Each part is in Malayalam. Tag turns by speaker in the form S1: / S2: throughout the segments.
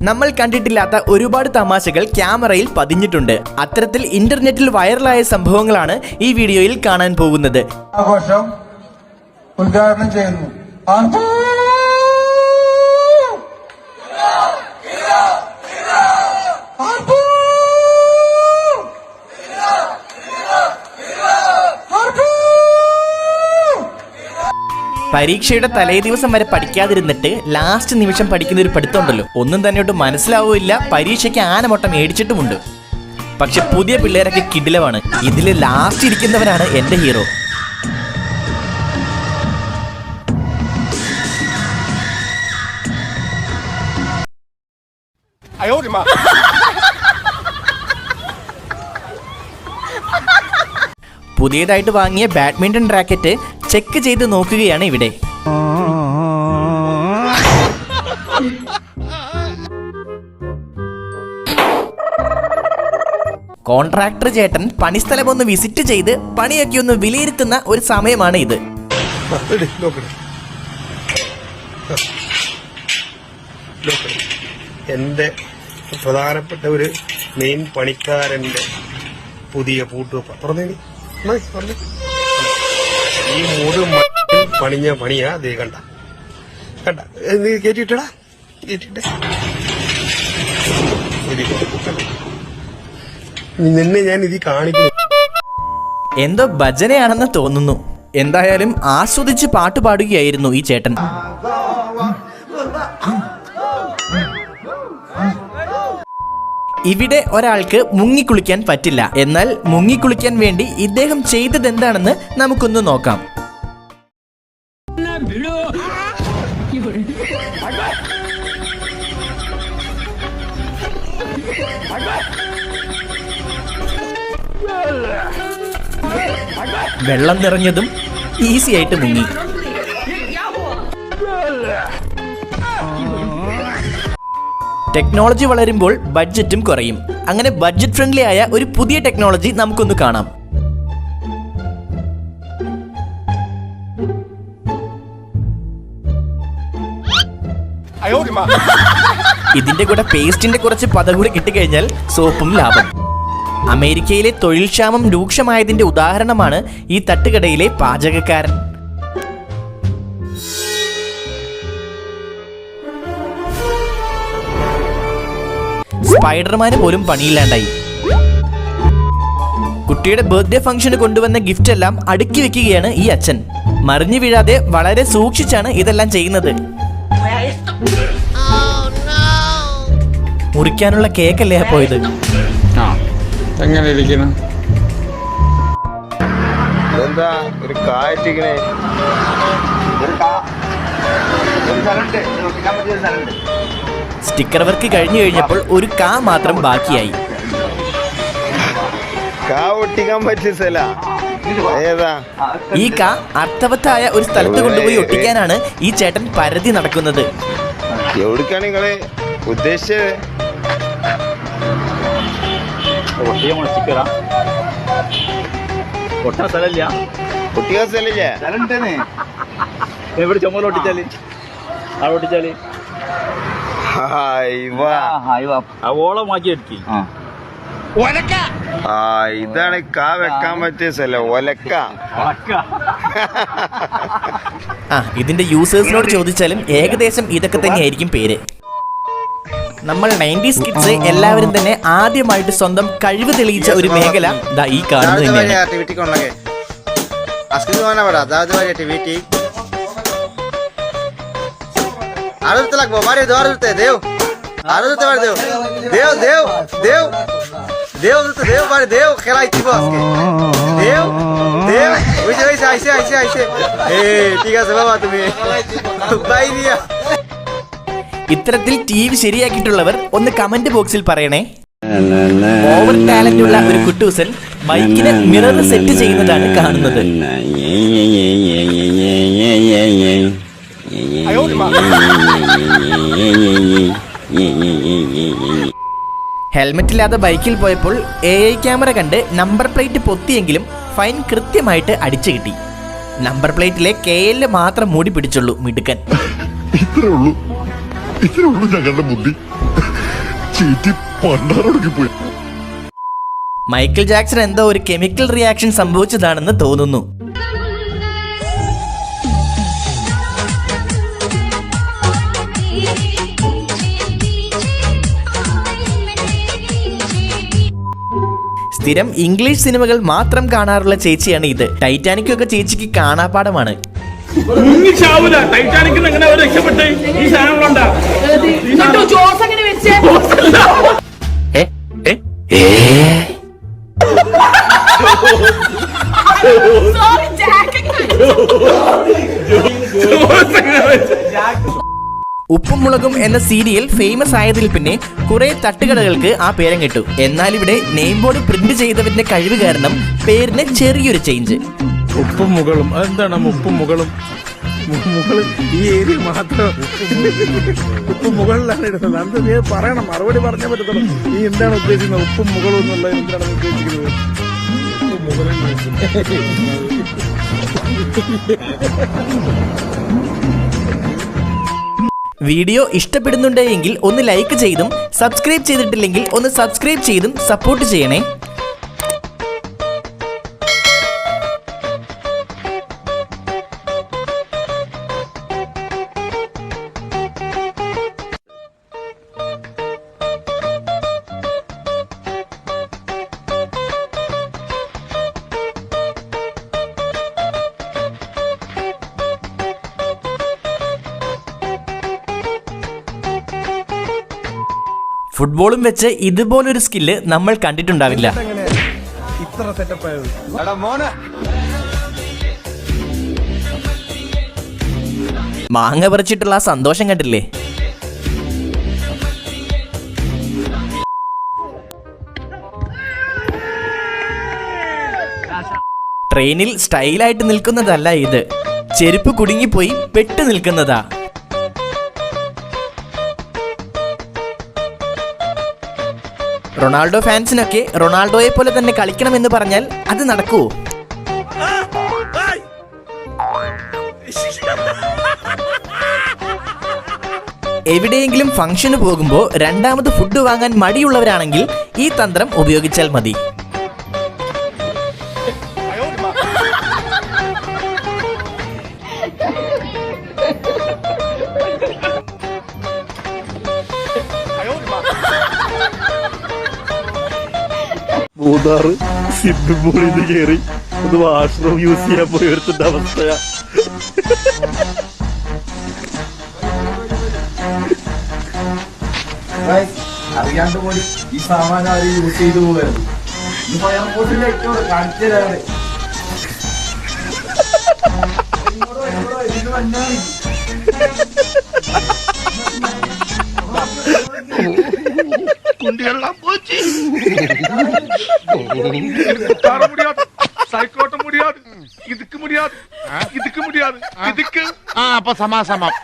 S1: നമ്മൾ കണ്ടിട്ടില്ലാത്ത ഒരുപാട് തമാശകൾ ക്യാമറയിൽ പതിഞ്ഞിട്ടുണ്ട്. അത്തരത്തിൽ ഇന്റർനെറ്റിൽ വൈറലായ സംഭവങ്ങളാണ് ഈ വീഡിയോയിൽ കാണാൻ പോകുന്നത്.
S2: ആഘോഷം ഉദ്ഘാടനം ചെയ്യുന്നു.
S1: പരീക്ഷയുടെ തലേ ദിവസം വരെ പഠിക്കാതിരുന്നിട്ട് ലാസ്റ്റ് നിമിഷം പഠിക്കുന്ന ഒരു പഠിത്തമുണ്ടല്ലോ, ഒന്നും തന്നെയോട്ട് മനസ്സിലാവില്ല. പരീക്ഷയ്ക്ക് ആനമൊട്ടം മേടിച്ചിട്ടുമുണ്ട്. പക്ഷെ പുതിയ പിള്ളേരൊക്കെ കിടിലമാണ്. ഇതിൽ ലാസ്റ്റ് ഇരിക്കുന്നവനാണ് എന്റെ ഹീറോ. പുതിയതായിട്ട് വാങ്ങിയ ബാഡ്മിന്റൺ റാക്കറ്റ് ചെക്ക് ചെയ്ത് നോക്കുകയാണ് ഇവിടെ. കോൺട്രാക്ടർ ചേട്ടൻ പണിസ്ഥലം ഒന്ന് വിസിറ്റ് ചെയ്ത് പണിയൊക്കെ ഒന്ന് വിലയിരുത്തുന്ന ഒരു സമയമാണ് ഇത്.
S3: എന്റെ പ്രധാനപ്പെട്ട ഒരു മെയിൻ പണിക്കാരന്റെ പുതിയ പൂട്ടുവെപ്പ തുറന്നേനി. ഈ മൂട് പണിഞ്ഞ പണിയാ ദേ കണ്ട കണ്ട കേട്ടിട്ടടാ കേട്ടിട്ടെ നിന്നെ ഞാൻ ഇത് കാണിക്കുന്നു.
S1: എന്തോ ഭജനയാണെന്ന് തോന്നുന്നു. എന്തായാലും ആസ്വദിച്ച് പാട്ട് പാടുകയായിരുന്നു ഈ ചേട്ടൻ. ഇവിടെ ഒരാൾക്ക് മുങ്ങിക്കുളിക്കാൻ പറ്റില്ല. എന്നാൽ മുങ്ങിക്കുളിക്കാൻ വേണ്ടി ഇദ്ദേഹം ചെയ്തത് എന്താണെന്ന് നമുക്കൊന്ന് നോക്കാം. വെള്ളം നിറഞ്ഞതും ഈസി ആയിട്ട് മുങ്ങി. ടെക്നോളജി വളരുമ്പോൾ ബഡ്ജറ്റും കുറയും. അങ്ങനെ ബഡ്ജറ്റ് ഫ്രണ്ട്ലി ആയ ഒരു പുതിയ ടെക്നോളജി നമുക്കൊന്ന് കാണാം. ഇതിന്റെ കൂടെ പേസ്റ്റിന്റെ കുറച്ച് പത കൂടി കിട്ടിക്കഴിഞ്ഞാൽ സോപ്പും ലാഭം. അമേരിക്കയിലെ തൊഴിൽ ക്ഷാമം രൂക്ഷമായതിന്റെ ഉദാഹരണമാണ് ഈ തട്ടുകടയിലെ പാചകക്കാരൻ. സ്പൈഡർമാന് പോലും പണിയില്ലാണ്ടായി. കുട്ടിയുടെ ബർത്ത്ഡേ ഫംഗ്ഷന് കൊണ്ടുവന്ന ഗിഫ്റ്റ് എല്ലാം അടുക്കി വെക്കുകയാണ് ഈ അച്ഛൻ. മറിഞ്ഞു വീഴാതെ വളരെ സൂക്ഷിച്ചാണ് ഇതെല്ലാം ചെയ്യുന്നത്. മുറിക്കാനുള്ള കേക്കല്ലേ പോയത്.
S4: എങ്ങനെ ഇരിക്കണം?
S3: എന്താ ഒരു കാറ്റിക്കണേ?
S1: സ്റ്റിക്കർ വർക്ക് കഴിഞ്ഞു കഴിഞ്ഞപ്പോൾ ഒരു കാ മാത്രം ബാക്കിയായി. ഈ കാ അർത്ഥവത്തായ ഒരു സ്ഥലത്ത് കൊണ്ടുപോയി ഒട്ടിക്കാനാണ് ഈ ചേട്ടൻ പരതി നടക്കുന്നത്.
S3: എവിടേക്കാണ് നിങ്ങള് ഉദ്ദേശിച്ചത്?
S5: എവിടെ ചുമല ഒട്ടിച്ചാല് അവിടെ ഒട്ടിച്ചാല് ഓളമാക്കി എടുക്കി.
S3: ഇതാണ് കാ വെക്കാൻ പറ്റിയ സ്ഥലം. ഒലക്ക.
S1: ഇതിന്റെ യൂസേഴ്സിനോട് ചോദിച്ചാലും ഏകദേശം ഇതൊക്കെ തന്നെയായിരിക്കും പേര്. നമ്മൾ 90s കിഡ്സ് എല്ലാവരും തന്നെ ആദ്യമായിട്ട് സ്വന്തം കഴിവ് തെളിയിച്ച ഒരു മേഖല ഈ കാണുന്നത് തന്നെയാണ്. ഇത്തരത്തിൽ TV ശരിയാക്കിയിട്ടുള്ളവർ ഒന്ന് കമന്റ് ബോക്സിൽ പറയണേ. ഓവർ ടാലന്റ് ഉള്ള ഒരു കുട്ടൂസൻ ബൈക്കിന് മിറർ സെറ്റ് ചെയ്യുന്നതാണ് കാണുന്നത്. ഹെൽമെറ്റില്ലാതെ ബൈക്കിൽ പോയപ്പോൾ AI ക്യാമറ കണ്ട് നമ്പർ പ്ലേറ്റ് പൊത്തിയെങ്കിലും ഫൈൻ കൃത്യമായിട്ട് അടിച്ചു കിട്ടി. നമ്പർ പ്ലേറ്റിലെ KL മാത്രം മൂടി പിടിച്ചുള്ളൂ മിടുക്കൻ.
S6: ഇത്രേ ഉള്ളൂ ഞങ്ങളുടെ ബുദ്ധി.
S1: മൈക്കിൾ ജാക്സൺ എന്തോ ഒരു കെമിക്കൽ റിയാക്ഷൻ സംഭവിച്ചതാണെന്ന് തോന്നുന്നു. സ്ഥിരം ഇംഗ്ലീഷ് സിനിമകൾ മാത്രം കാണാറുള്ള ചേച്ചിയാണ് ഇത്. ടൈറ്റാനിക്കൊക്കെ ചേച്ചിക്ക് കാണാപാഠമാണ്. ഉപ്പും മുളകും എന്ന സീരിയൽ ഫേമസ് ആയതിൽ പിന്നെ കുറെ തട്ടുകടകൾക്ക് ആ പേരം കിട്ടു. എന്നാൽ ഇവിടെ നെയിം ബോർഡ് പ്രിന്റ് ചെയ്തവരുടെ കഴിവ് കാരണം പേരിന് ചെറിയൊരു ചേഞ്ച്.
S6: ഉപ്പും മുകളും അതെന്താണ് ഉപ്പും മുകളും? മുകളിൽ ഈ ഏരിയ മാത്രം ഉപ്പും മുകളിലാണ് ഇടുന്നത്. അത് നീ പറയണം, മറുപടി പറഞ്ഞേ പറ്റത്തുള്ളൂ. നീ എന്താണ് ഉദ്ദേശിക്കുന്നത്? ഉപ്പും മുകളും എന്നുള്ളത് എന്താണ് ഉദ്ദേശിക്കുന്നത്? ഉപ്പും മുകളും
S1: വീഡിയോ ഇഷ്ടപ്പെടുന്നുണ്ടെങ്കിൽ ഒന്ന് ലൈക്ക് ചെയ്തും സബ്സ്ക്രൈബ് ചെയ്തിട്ടില്ലെങ്കിൽ ഒന്ന് സബ്സ്ക്രൈബ് ചെയ്തും സപ്പോർട്ട് ചെയ്യണേ. ഫുട്ബോളും വെച്ച് ഇതുപോലൊരു സ്കില്ല് നമ്മൾ കണ്ടിട്ടുണ്ടാവില്ല.
S6: ഇത്ര സെറ്റപ്പ് ആയത്
S1: മാങ്ങ പറിച്ചിട്ടുള്ള ആ സന്തോഷം കണ്ടില്ലേ? ട്രെയിനിൽ സ്റ്റൈലായിട്ട് നിൽക്കുന്നതല്ല ഇത്, ചെരുപ്പ് കുടുങ്ങിപ്പോയി പെട്ടു നിൽക്കുന്നതാ. റൊണാൾഡോ ഫാൻസിനൊക്കെ റൊണാൾഡോയെ പോലെ തന്നെ കളിക്കണമെന്ന് പറഞ്ഞാൽ അത് നടക്കുവോ? എവിടെയെങ്കിലും ഫംഗ്ഷന് പോകുമ്പോൾ രണ്ടാമത് ഫുഡ് വാങ്ങാൻ മടിയുള്ളവരാണെങ്കിൽ ഈ തന്ത്രം ഉപയോഗിച്ചാൽ മതി.
S5: മൂന്നാറ് സ്വിമ്മിംഗ് പൂളിൽ നിന്ന് കയറി ഒന്ന് വാഷ്റൂം യൂസ് ചെയ്യാൻ പോയി ഒരുത്തിന്റെ അവസ്ഥയാ.
S2: അറിയാണ്ട് പോയി ഈ സാമാനം അവർ യൂസ് ചെയ്തു പോകായിരുന്നു. കാണിച്ചു തരാതെ
S6: குண்டியெல்லாம் போச்சு. தர முடியாது, சைக்கோட்ட முடியாது, இதுக்கு முடியாது, இதுக்கு முடியாது, இதுக்கு.
S7: அப்ப சமாசமம்.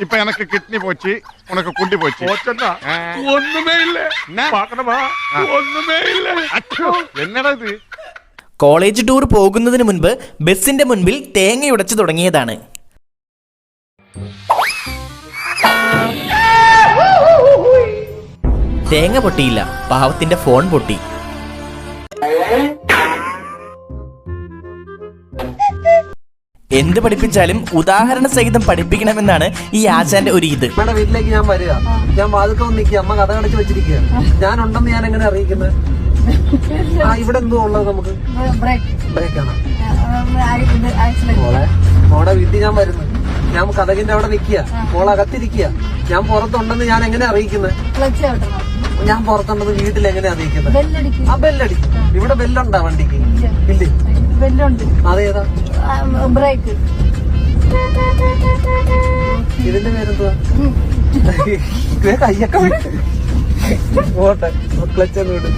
S7: இப்ப எனக்கு கிட்னி போச்சு, உனக்கு குண்டி போச்சு.
S6: போச்சா? ஒண்ணுமே இல்ல. பாக்கணுமா? ஒண்ணுமே இல்ல.
S7: என்னடா இது?
S1: കോളേജ് ടൂർ പോകുന്നതിന് മുൻപ് ബസിന്റെ മുൻപിൽ തേങ്ങയുടച്ചു തുടങ്ങിയതാണ്. തേങ്ങ പൊട്ടിയില്ല, പാവത്തിന്റെ ഫോൺ പൊട്ടി. എന്ത് പഠിപ്പിച്ചാലും ഉദാഹരണ സഹിതം പഠിപ്പിക്കണമെന്നാണ് ഈ ആശാന്റെ ഒരു ഇത്.
S8: വീട്ടിലേക്ക് ഞാൻ വരിക, ഞാൻ വാതുക്കം നിൽക്കുക, അമ്മ കഥ കടച്ച് വെച്ചിരിക്കുക. ഞാൻ ഉണ്ടെന്ന് ഞാൻ എങ്ങനെ അറിയിക്കുന്നത്? ഇവിടെ എന്തോ ഉള്ളത് നമുക്ക് ബ്രേക്കാണ്. മോളെ വീട്ടിൽ ഞാൻ വരുന്നു, ഞാൻ കഥകിന്റെ അവിടെ നിൽക്കുക, മോളകത്തിരിക്കുക. ഞാൻ പുറത്തുണ്ടെന്ന് ഞാൻ എങ്ങനെ അറിയിക്കുന്നത്? ഞാൻ പുറത്തുണ്ടെന്ന് വീട്ടിൽ എങ്ങനെ അറിയിക്കുന്നത്? ആ ബെല്ലടിക്കും. ഇവിടെ ബെല്ലുണ്ടാ വണ്ടിക്ക്? ഇല്ലേ, അതേതാ ബ്രേക്ക്? ഇതിന്റെ പേരെന്തുവാ? കയ്യൊക്കെ ഓട്ടെ, ക്ലച്ചൊന്നും ഇടും.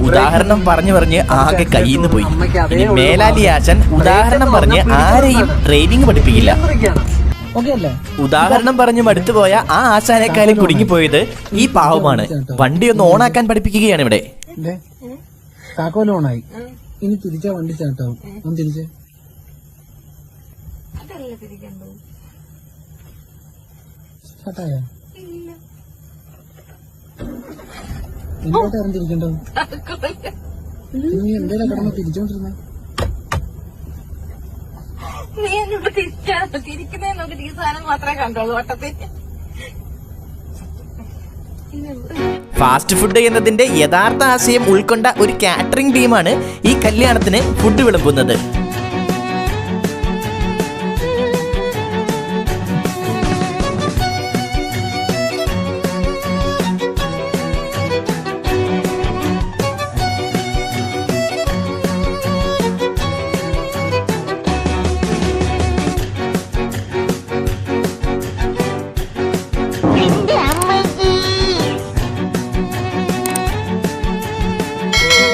S1: ഉദാഹരണം പറഞ്ഞു പറഞ്ഞ് ആകെ കയ്യിന്ന് പോയി. ഇനി മേലാലി ആശാൻ ഉദാഹരണം പറഞ്ഞ് ആരെയും ഡ്രൈവിംഗ് പഠിപ്പിക്കില്ല. ഉദാഹരണം പറഞ്ഞു മടുത്തുപോയ ആ ആശാനേക്കാളും കുടുങ്ങിപ്പോയത് ഈ പാവമാണ്. വണ്ടി ഒന്ന് ഓണാക്കാൻ പഠിപ്പിക്കുകയാണ് ഇവിടെ.
S8: താക്കോൽ ഓണായി, ഇനി തിരിച്ചാ വണ്ടി സ്റ്റാർട്ടാവും. ഒന്ന് തിരിച്ചേ. സ്റ്റാർട്ടായോ? ഇങ്ങോട്ട് ഇറങ്ങിയിരിക്കണ്ടോ? നീ എന്തേലും കിടന്ന് തിരിച്ചോണ്ടിരുന്നേ?
S9: നീ എന്നോട് തിരിക്കുന്നേ നോക്കിട്ട് ഈ സാധനം മാത്രമേ കണ്ടോളൂ വട്ടത്തിൽ.
S1: ഫാസ്റ്റ് ഫുഡ് എന്നതിന്റെ യഥാർത്ഥ ആശയം ഉൾക്കൊണ്ട ഒരു കാറ്ററിംഗ് ടീമാണ് ഈ കല്യാണത്തിന് ഫുഡ് വിളമ്പുന്നത്.